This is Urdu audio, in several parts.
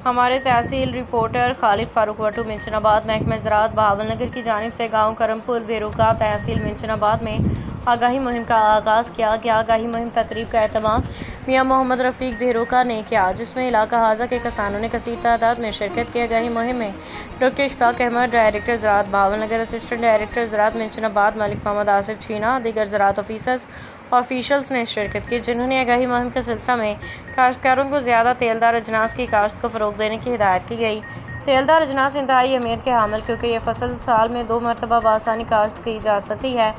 ہمارے تحصیل رپورٹر خالد فاروق وٹو منشن آباد محکمہ زراعت بہاول نگر کی جانب سے گاؤں کرمپور دھیروکا تحصیل منشن آباد میں آگاہی مہم کا آغاز کیا گیا۔ آگاہی مہم تقریب کا اہتمام میاں محمد رفیق دھیروکا نے کیا، جس میں علاقہ حاضہ کے کسانوں نے کثیر تعداد میں شرکت کی۔ آگاہی مہم میں ڈاکٹر اشفاق احمد، ڈائریکٹر زراعت بہاول نگر، اسسٹنٹ ڈائریکٹر زراعت منشن آباد ملک محمد آصف چھینا، دیگر زراعت آفیشلز نے شرکت کی، جنہوں نے آگاہی مہم کے سلسلہ میں کاشتکاروں کو زیادہ تیلدار اجناس کی کاشت کو فروغ دینے کی ہدایت کی گئی۔ تیلدار اجناس انتہائی اہمیت کے حامل کیونکہ یہ فصل سال میں 2 مرتبہ بآسانی کاشت کی جا سکتی ہے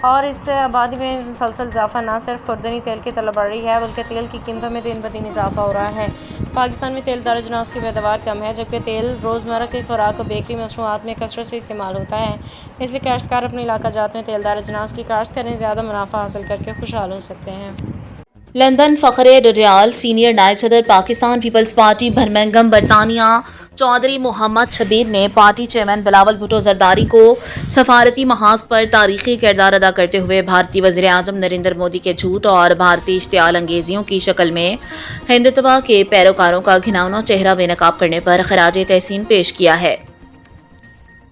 اور اس سے آبادی میں مسلسل اضافہ نہ صرف خوردنی تیل کی طلب بڑھ رہی ہے بلکہ تیل کی قیمتوں میں دن بدن اضافہ ہو رہا ہے۔ پاکستان میں تیلدار اجناس کی پیداوار کم ہے، جبکہ تیل روزمرہ کی خوراک اور بیکری مصنوعات میں کثرت سے استعمال ہوتا ہے، اس لیے کاشتکار اپنے علاقہ جات میں تیلدار اجناس کی کاشت کرنے زیادہ منافع حاصل کر کے خوشحال ہو سکتے ہیں۔ لندن فخر ڈڈیال، سینئر نائب صدر پاکستان پیپلز پارٹی برمنگھم برطانیہ چودھری محمد شبیر نے پارٹی چیئرمین بلاول بھٹو زرداری کو سفارتی محاذ پر تاریخی کردار ادا کرتے ہوئے بھارتی وزیر اعظم نریندر مودی کے جھوٹ اور بھارتی اشتعال انگیزیوں کی شکل میں ہندتوا کے پیروکاروں کا گھناؤنا چہرہ بے نقاب کرنے پر خراج تحسین پیش کیا ہے۔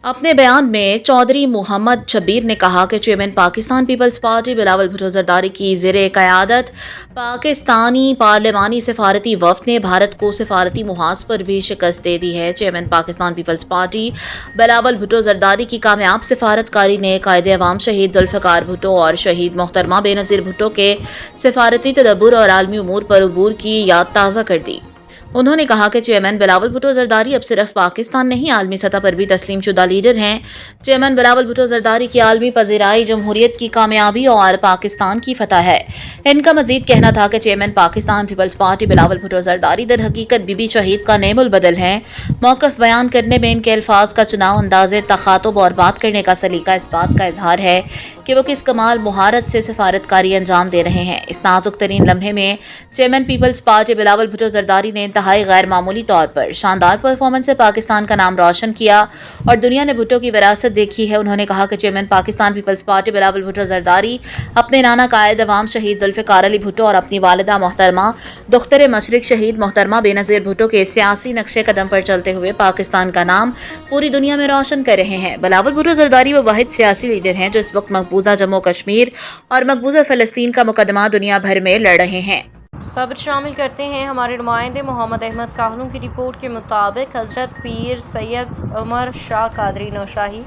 اپنے بیان میں چودھری محمد شبیر نے کہا کہ چیئرمین پاکستان پیپلز پارٹی بلاول بھٹو زرداری کی زیر قیادت پاکستانی پارلیمانی سفارتی وفد نے بھارت کو سفارتی محاذ پر بھی شکست دے دی ہے۔ چیئرمین پاکستان پیپلز پارٹی بلاول بھٹو زرداری کی کامیاب سفارتکاری نے قائد عوام شہید ذوالفقار بھٹو اور شہید محترمہ بینظیر بھٹو کے سفارتی تدبر اور عالمی امور پر عبور کی یاد تازہ کر دی۔ انہوں نے کہا کہ چیئرمین بلاول بھٹو زرداری اب صرف پاکستان نہیں عالمی سطح پر بھی تسلیم شدہ لیڈر ہیں۔ چیئرمین بلاول بھٹو زرداری کی عالمی پذیرائی جمہوریت کی کامیابی اور پاکستان کی فتح ہے۔ ان کا مزید کہنا تھا کہ چیئرمین پاکستان پیپلز پارٹی بلاول بھٹو زرداری در حقیقت بی بی شہید کا نعم البدل ہیں۔ موقف بیان کرنے میں ان کے الفاظ کا چناؤ، انداز تخاطب اور بات کرنے کا سلیقہ اس بات کا اظہار ہے کہ وہ کس کمال مہارت سے سفارتکاری انجام دے رہے ہیں۔ اس نازک ترین لمحے میں چیئرمین پیپلز پارٹی بلاول بھٹو زرداری نے انتہائی غیر معمولی طور پر شاندار پرفارمنس سے پاکستان کا نام روشن کیا اور دنیا نے بھٹو کی وراثت دیکھی ہے۔ انہوں نے کہا کہ چیئرمین پاکستان پیپلز پارٹی بلاول بھٹو زرداری اپنے نانا قائد عوام شہید ذوالفقار علی بھٹو اور اپنی والدہ محترمہ دختر مشرق شہید محترمہ بینظیر بھٹو کے سیاسی نقش قدم پر چلتے ہوئے پاکستان کا نام پوری دنیا میں روشن کر رہے ہیں۔ بلاول بھٹو زرداری وہ واحد سیاسی لیڈر ہیں جو اس وقت مقبوضہ جموں کشمیر اور مقبوضہ فلسطین کا مقدمہ دنیا بھر میں لڑ رہے ہیں۔ خبر شامل کرتے ہیں ہمارے نمائندے محمد احمد کاہلوں کی رپورٹ کے مطابق حضرت پیر سید عمر شاہ قادری نوشاہی،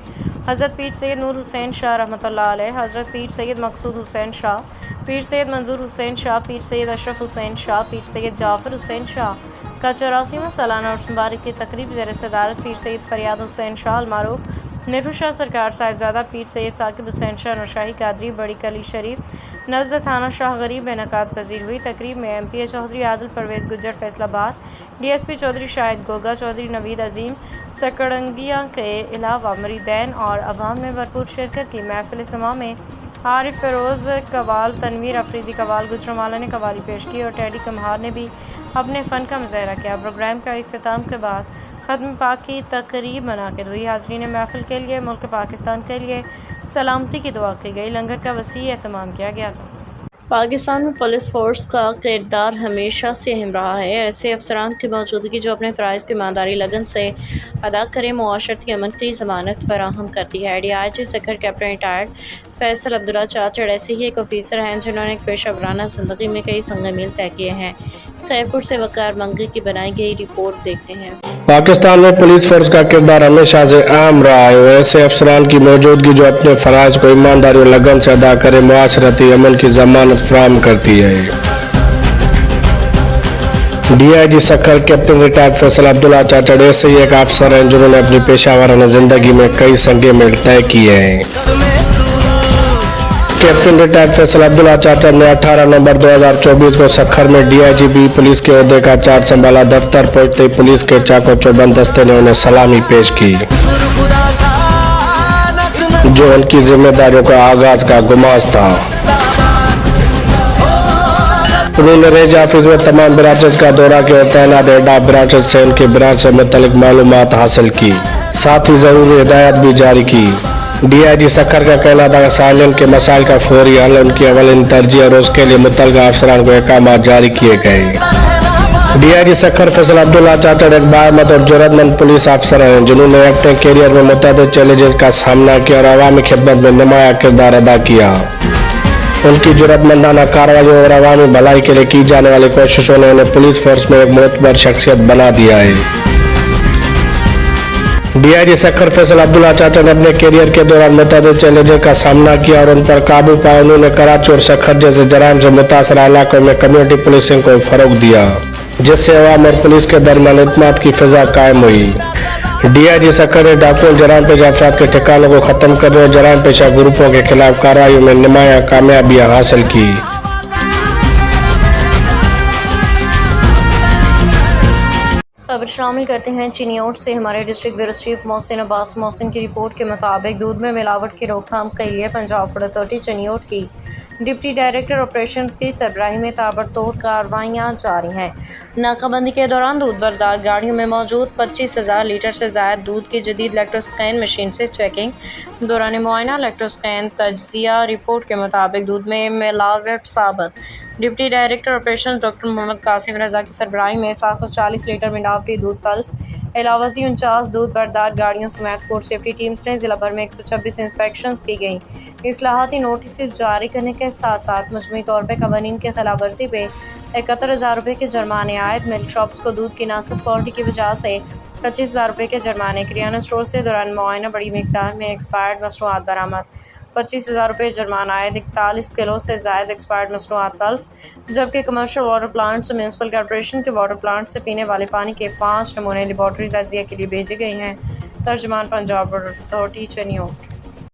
حضرت پیر سید نور حسین شاہ رحمۃ اللہ علیہ، حضرت پیر سید مقصود حسین شاہ، پیر سید منظور حسین شاہ، پیر سید اشرف حسین شاہ، پیر سید جعفر حسین شاہ کا 84واں سالانہ عرس مبارک کی تقریب زیر صدارت پیر سید فریاد حسین شاہ المعروف نہرو شاہ سرکار صاحبزادہ پیر سید ثاقب حسین شاہ نوشاہی قادری بڑی کلی شریف نزد تھانہ شاہ غریب میں انعقاد پذیر ہوئی۔ تقریب میں ایم پی اے چودھری عادل پرویز گجر فیصل آباد، ڈی ایس پی چودھری شاہد گوگا، چودھری نوید عظیم سکڑنگیا کے علاوہ مریدین اور عوام نے بھرپور شرکت کی۔ محفل سماع میں عارف فیروز قوال، تنویر افریدی قوال، گجرانوالہ نے قوالی پیش کی اور ٹیڈی کمہار نے بھی اپنے فن کا مظاہرہ کیا۔ پروگرام کا اختتام کے بعد ختم پاک کی تقریب منعقد ہوئی۔ حاضرین محفل کے لیے ملک پاکستان کے لیے سلامتی کی دعا کی گئی۔ لنگر کا وسیع اہتمام کیا گیا تھا۔ پاکستان میں پولیس فورس کا کردار ہمیشہ سے اہم رہا ہے۔ ایسے افسران کی موجودگی جو اپنے فرائض کی ایمانداری لگن سے ادا کریں معاشرتی امن کی ضمانت فراہم کرتی ہے۔ D I G Sukkur captain retired Faisal Abdullah Chachar ایسے ہی ایک آفیسر ہیں جنہوں نے ایک پیشہ ورانہ زندگی میں کئی سنگ میل طے کیے ہیں۔ خیرپور سے وقار منگی کی بنائی گئی رپورٹ دیکھتے ہیں۔ پاکستان میں پولیس فورس کا کردار ہمیشہ سے اہم رہا ہے۔ ایسے افسران کی موجودگی جو اپنے فرائض کو ایمانداری اور لگن سے ادا کرے معاشرتی امن کی ضمانت فراہم کرتی ہے۔ D I G Sukkur captain retired Faisal Abdullah Chachar ایسے ہی ایک افسر ہیں جنہوں نے اپنی پیشہ ورانہ زندگی میں کئی سنگ میل طے کیے ہیں۔ کیپٹن ریٹائرڈ فیصل عبداللہ چاچڑ نے 18 نومبر 2024 کو سکھر میں D I G B police کے عہدے کا چارج سنبھالا۔ دفتر پہنچتے ہی پولیس کے چاق و چوبند دستے نے انہیں سلامی پیش کی جو ان کی ذمہ داریوں کا آغاز کا گماز تھا۔ انہوں نے رینج آفس میں تمام برانچز کا دورہ کیا اور تعینات ہیڈ آف برانچز سے ان کے برانچ سے متعلق معلومات حاصل کی، ساتھ ہی ضروری ہدایات بھی جاری کی۔ ڈی آئی جی سکھر کا کہنا تھا کہ سائلین کے مسائل کا فوری حل ان کی اولین ترجیح اور اس کے لیے متعلقہ افسران کو احکامات جاری کیے گئے۔ DIG سکھر فیصل عبداللہ چاچڑ ایک باہمت اور جرأتمند پولیس افسر ہیں جنہوں نے اپنے کیریئر میں متعدد چیلنجز کا سامنا کیا اور عوامی خدمت میں نمایاں کردار ادا کیا۔ ان کی جرأتمندانہ کارروائیوں اور عوامی بھلائی کے لیے کی جانے والی کوششوں نے انہیں پولیس فورس میں ایک معتبر شخصیت بنا دیا ہے۔ DIG سکھر فیصل عبداللہ چاچا نے اپنے کیریئر کے دوران متعدد چیلنجز کا سامنا کیا اور ان پر قابو پایا۔ انہوں نے کراچی اور سکھر جیسے جرائم سے متاثرہ علاقوں میں کمیونٹی پولیسنگ کو فروغ دیا، جس سے عوام اور پولیس کے درمیان اعتماد کی فضا قائم ہوئی۔ DIG سکھر نے ڈاکو اور جرائم پیشہ افراد کے ٹھکانوں کو ختم کرنے اور جرائم پیشہ گروپوں کے خلاف کارروائیوں میں نمایاں کامیابیاں حاصل کی۔ خبر شامل کرتے ہیں چینیوٹ سے۔ ہمارے ڈسٹرکٹ بیورو چیف محسن عباس محسن کی رپورٹ کے مطابق دودھ میں ملاوٹ کی روک تھام کے لیے پنجاب فوڈ اتھارٹی چینیوٹ کی ڈپٹی ڈائریکٹر آپریشنز کی سربراہی میں تابڑتوڑ کارروائیاں جاری ہیں۔ ناکہ بندی کے دوران دودھ بردار گاڑیوں میں موجود 25,000 لیٹر سے زائد دودھ کی جدید لیکٹوسکین مشین سے چیکنگ دوران معائنہ لیکٹوسکین تجزیہ رپورٹ کے مطابق دودھ میں ملاوٹ ثابت۔ ڈپٹی ڈائریکٹر آپریشنز ڈاکٹر محمد قاسم رضا کی سربراہی میں 740 لیٹر ملاوٹی دودھ تلف۔ علاوہ ازیں 49 دودھ بردار گاڑیوں سمیت فوڈ سیفٹی ٹیمز نے ضلع بھر میں 126 انسپیکشنز کی گئیں۔ اصلاحاتی نوٹسز جاری کرنے کے ساتھ ساتھ مجموعی طور پہ قوانین کی خلاف ورزی پہ 71,000 روپے کے جرمانے عائد۔ ملک شاپس کو دودھ کی ناقص کوالٹی کی وجہ سے 25,000 روپے کے جرمانے۔ کریانہ اسٹور سے دوران معائنہ بڑی مقدار میں ایکسپائرڈ مصنوعات برآمد۔ 25,000 روپے جرمانہ عائد۔ 41 کلو سے زائد ایکسپائرڈ مصنوعات تلف، جبکہ کمرشل واٹر پلانٹ سے میونسپل کارپوریشن کے واٹر پلانٹ سے پینے والے پانی کے 5 نمونے لیبارٹری تجزیہ کے لیے بھیجے گئے ہیں۔ ترجمان پنجاب فوڈ اتھارٹی چینیوٹ۔